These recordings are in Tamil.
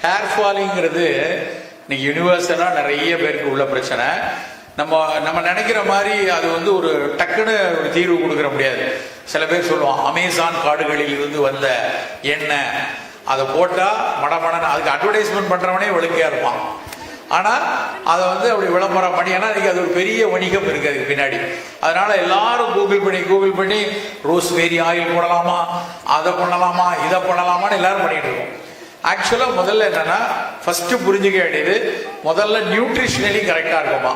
ஹேர் ஃபாலிங்கிறது இன்னைக்கு யூனிவர்சலா நிறைய பேருக்கு உள்ள பிரச்சனை. நம்ம நினைக்கிற மாதிரி அது வந்து ஒரு டக்குன்னு ஒரு தீர்வு கொடுக்கற முடியாது. சில பேர் சொல்லுவோம் அமேசான் காடுகளில் இருந்து வந்த எண்ணெய், அதை போட்டா மடமடன்னு, அதுக்கு அட்வர்டைஸ்மெண்ட் பண்றவனே ஒழுங்கையா இருப்பான். ஆனா அதை வந்து அப்படி விளம்பரம் பண்ணி, ஏன்னா அது ஒரு பெரிய வணிகம் இருக்கு அதுக்கு பின்னாடி. அதனால எல்லாரும் கூகுள் பண்ணி ரோஸ்மேரி ஆயில் போடலாமா, அதை பண்ணலாமா, இதை பண்ணலாமான்னு எல்லாரும் பண்ணிட்டு இருக்கோம். ஆக்சுவலா முதல்ல என்னன்னா, ஃபர்ஸ்ட் புரிஞ்சுக்க வேண்டியது, முதல்ல நியூட்ரிஷனலி கரெக்டா இருக்குமா,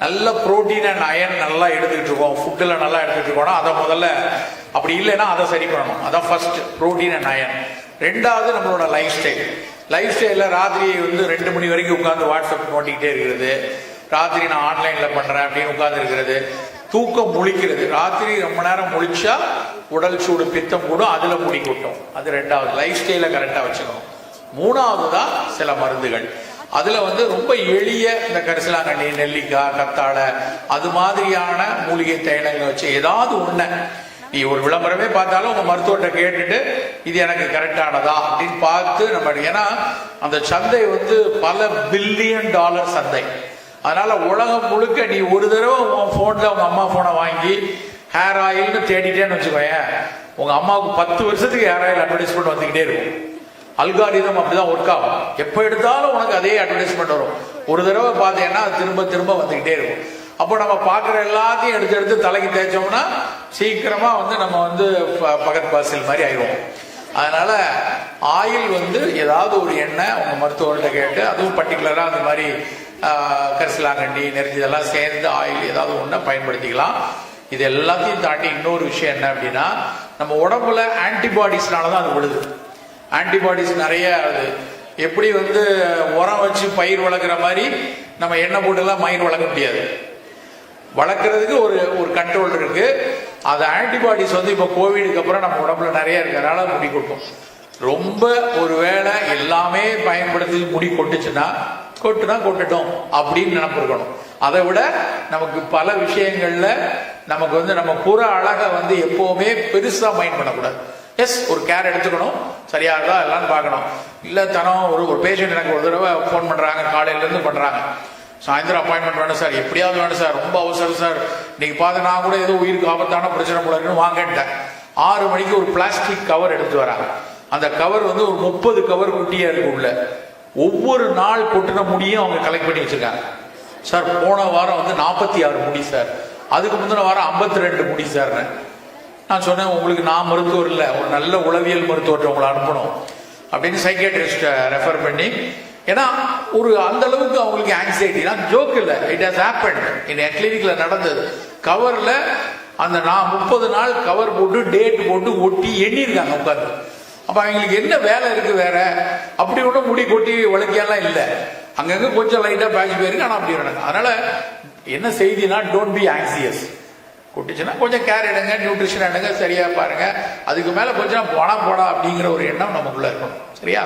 நல்ல புரோட்டீன் அண்ட் அயன் நல்லா எடுத்துக்கிட்டு இருக்கோம், ஃபுட்டில் நல்லா எடுத்துக்கிட்டு இருக்கோம். அதை முதல்ல, அப்படி இல்லைன்னா அதை சரி பண்ணணும். அதான் ஃபர்ஸ்ட், புரோட்டீன் அண்ட் அயன். ரெண்டாவது நம்மளோட லைஃப் ஸ்டைலில் ராத்திரி வந்து 2 மணி வரைக்கும் உட்காந்து வாட்ஸ்அப் நோண்டிக்கிட்டே இருக்கிறது, ராத்திரி நான் ஆன்லைனில் பண்ணுறேன் அப்படின்னு உட்காந்து இருக்கிறது, தூக்கம் முழிக்கிறது, ராத்திரி ரொம்ப நேரம் முழிச்சா உடல் சூடு பித்தம் கூடும், அதில் முடி கொட்டும். அது ரெண்டாவது, லைஃப் ஸ்டைலை கரெக்டாக வச்சுக்கணும். மூணாவது தான் சில மருந்துகள். அதுல வந்து ரொம்ப எளிய இந்த கரிசலாங்கண்ணி, நெல்லிக்காய், கத்தாழை, அது மாதிரியான மூலிகை தைலங்களை வச்சு ஏதாவது ஒண்ணு, நீ ஒரு விளம்பரமே பார்த்தாலும் உங்க மருத்துவர்கிட்ட கேட்டுட்டு இது எனக்கு கரெக்டானதா அப்படின்னு பார்த்து நம்ம, ஏன்னா அந்த சந்தை வந்து பல பில்லியன் டாலர் சந்தை. அதனால உலகம் முழுக்க நீ ஒரு தடவை உன் போன்ல உங்க அம்மா போனை வாங்கி ஹேர் ஆயில்னு தேடிட்டேன்னு வச்சுக்கோயேன், உங்க அம்மாவுக்கு 10 வருஷத்துக்கு ஹேர் ஆயில் அட்வர்டைஸ்மெண்ட் வந்துகிட்டே இருக்கும். அல்காரிதம் அப்படிதான் ஒர்க் ஆகும். எப்ப எடுத்தாலும் உனக்கு அதே அட்வர்டைஸ்மெண்ட் வரும். ஒரு தடவை பார்த்தீங்கன்னா அது திரும்ப திரும்ப வந்துகிட்டே இருக்கும். அப்போ நம்ம பார்க்குற எல்லாத்தையும் எடுத்து தலைக்கு தேய்ச்சோம்னா சீக்கிரமா வந்து நம்ம வந்து பகத் பாசில் மாதிரி ஆயிடுவோம். அதனால ஆயில் வந்து ஏதாவது ஒரு எண்ணெய் உங்க மருத்துவர்கிட்ட கேட்டு, அதுவும் பர்டிகுலரா அந்த மாதிரி கரிசலாங்கண்ணி, நெருஞ்சி இதெல்லாம் சேர்ந்து ஆயில் ஏதாவது ஒன்றை பயன்படுத்திக்கலாம். இது எல்லாத்தையும் தாண்டி இன்னொரு விஷயம் என்ன அப்படின்னா, நம்ம உடம்புல ஆன்டிபாடிஸ்னால தான் அது விழுது. ஆன்டிபாடிஸ் நிறைய அது எப்படி வந்து உரம் வச்சு பயிர் வளர்க்குற மாதிரி நம்ம எண்ணெய் போட்டுலாம் மயிர் வளர்க்க முடியாது. வளர்க்குறதுக்கு ஒரு கண்ட்ரோல் இருக்கு. அது ஆன்டிபாடிஸ் வந்து இப்போ கோவிடுக்கு அப்புறம் நம்ம உடம்புல நிறைய இருக்கிறதுனால முடி கொட்டும். ரொம்ப ஒருவேளை எல்லாமே பயன்படுத்தி முடி கொட்டுச்சுன்னா கொட்டட்டும் அப்படின்னு நினைப்பு இருக்கணும். அதை விட நமக்கு பல விஷயங்கள்ல நமக்கு வந்து நம்ம புற அழகை வந்து எப்பவுமே பெருசா மைண்ட் பண்ணக்கூடாது. எஸ், ஒரு கேர் எடுத்துக்கணும், சரியா இருக்கா எல்லாம் பார்க்கணும். இல்ல தனம் ஒரு பேஷண்ட் எனக்கு ஒரு தடவை ஃபோன் பண்றாங்க, காலையில இருந்து பண்றாங்க, சாயந்தரம் அப்பாயின்மெண்ட் வேணும் சார், எப்படியாவது வேணும் சார், ரொம்ப அவசரம் சார், இன்னைக்கு பார்த்து நான் கூட ஏதோ உயிருக்கு ஆபத்தான பிரச்சனை போல இருக்குன்னு வாங்கிட்டேன். 6 மணிக்கு ஒரு பிளாஸ்டிக் கவர் எடுத்து வராங்க. அந்த கவர் வந்து ஒரு 30 கவர் குட்டியா இருக்கு உள்ள. ஒவ்வொரு நாள் கொட்டின முடியும் அவங்க கலெக்ட் பண்ணி வச்சிருக்காங்க. சார் போன வாரம் வந்து 46 முடி சார், அதுக்கு முந்தின வாரம் 52 முடி சார். நான் சொன்னேன், உங்களுக்கு நான் மருத்துவர் இல்லை, ஒரு நல்ல உளவியல் மருத்துவத்தை உங்களை அனுப்பணும் அப்படின்னு சைக்கியாட்ரிஸ்ட ரெஃபர் பண்ணி, ஏன்னா ஒரு அந்த அளவுக்கு அவங்களுக்கு ஆங்ஸைட்டி. நான் ஜோக் இல்லை, இட் ஹஸ் ஹேப்பன்ட் இன் என் கிளினிக்ல நடந்தது. கவர்ல அந்த நான் 30 நாள் கவர் போட்டு டேட் போட்டு ஒட்டி எண்ணிருக்காங்க உட்காந்து. அப்ப அவங்களுக்கு என்ன வேலை இருக்கு வேற? அப்படி ஒன்றும் முடி கொட்டி வளர்க்கியெல்லாம் இல்லை, அங்கங்க கொஞ்சம் லைட்டா பேட்ச் போயிருக்கு, ஆனா அப்படி நடக்கும். அதனால என்ன செய்தினா, டோன்ட் பி ஆங்ஸியஸ். கொட்டுச்சுன்னா கொஞ்சம் கேர் எடுங்க, நியூட்ரிஷன் எடுங்க, சரியா பாருங்க. அதுக்கு மேல கொஞ்சம் போனா அப்படிங்கிற ஒரு எண்ணம் நமக்குள்ள இருக்கணும். சரியா?